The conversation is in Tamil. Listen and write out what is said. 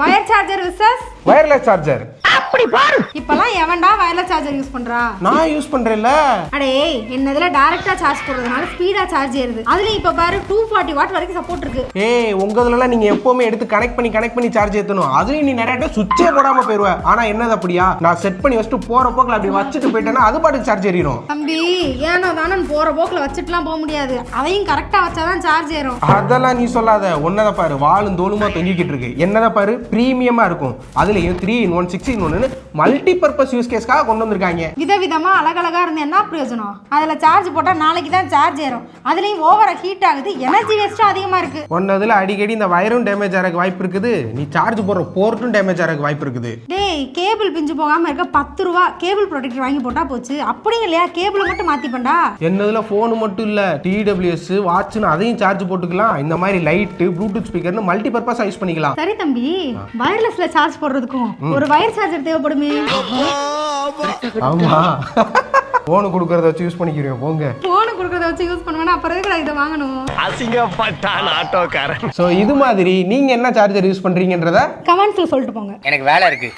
Wire charger versus wireless charger. அப்படி பாரு. இப்பலாம் எவன்டா வயர்லெஸ் சார்ஜர் யூஸ் பண்றா? நான் யூஸ் பண்றேன்ல. அடே என்னதுல டைரக்டா சார்ஜ் போடுறதுனால ஸ்பீடா சார்ஜ் ஏறுது. அதுல இப்ப பாரு 240 வாட் வரைக்கும் சப்போர்ட் இருக்கு. ஏய் உங்கதுலலாம் நீங்க எப்பவுமே எடுத்து கனெக்ட் பண்ணி சார்ஜ் ஏத்தணும். அதுலயும் நீ நிறைய டைம் சுவிட்சே போடாம போயிருவ. ஆனா என்னது அப்படியா? நான் செட் பண்ணி வச்சுட்டு போற போக்குல அப்படி வச்சுட்டு போயிட்டேன்னா அது பாட்டுக்கு சார்ஜ் ஏறிடும். தம்பி ஏனோ தானே போற போக்குல வச்சுட்டுலாம் போக முடியாது. அதையும் கரெக்டா வச்சாதான் சார்ஜ் ஏறும். அதெல்லாம் நீ சொல்லாத. ஒன்னத பாரு வாளும் தோலுமா தொங்கிக்கிட்டு இருக்கு. என்னத பாரு பிரீமியமா இருக்கும். அதுலயும் 3-in-1 6-in-1 multi purpose use கேஸ்க்காக கொண்டு வந்திருக்காங்க. விதவிதமா அழகழகா இருந்து என்ன பிரயோஜனம்? அதுல சார்ஜ் போட்டா நாளைக்கு தான் சார்ஜ் ஏறும். அதுலயும் ஓவரா ஹீட் ஆகுது. எனர்ஜி வேஸ்டும் அதிகமா இருக்கு. ஒன்னதுல அடிக்கடி இந்த வயரும் டேமேஜ் ஆகிறதுக்கு வாய்ப்பு இருக்குது. நீ சார்ஜ் போடுற போர்ட்டும் டேமேஜ் ஆகிறதுக்கு வாய்ப்பு இருக்குது. டேய் கேபிள் பிஞ்சு போகாம இருக்க 10 ரூபா கேபிள் ப்ரொடெக்டர் வாங்கி போட்டா போச்சு. அப்படியும் இல்லையா கேபிள் மட்டும் மாத்தி பண்ணா. என்னதுல போன் மட்டும் இல்ல TWS வாட்ச்னு அதையும் சார்ஜ் போட்டுக்கலாம். இந்த மாதிரி லைட் ப்ளூடூத் ஸ்பீக்கர்னு மல்டி பர்பஸ் யூஸ் பண்ணிக்கலாம். சரி தம்பி வயர்லெஸ்ல சார்ஜ் போடுறதுக்கும் ஒரு வயர் சார்ஜர் தேவைப்படுமே. ஆமா போன் கொடுக்கறத வச்சு யூஸ் பண்ணிக்கிறோம். போங்க போன் கொடுக்கறத வச்சு யூஸ் பண்ணுவேனா அப்புறம் எதுக்கு இதை வாங்கணும்? அசிங்கப்பட்டான் ஆட்டோக்காரன். சோ இது மாதிரி நீங்க என்ன சார்ஜர் யூஸ் பண்றீங்கன்றத கமெண்ட்ஸ்ல சொல்லிட்டு போங்க. எனக்கு வேலை இருக்கு.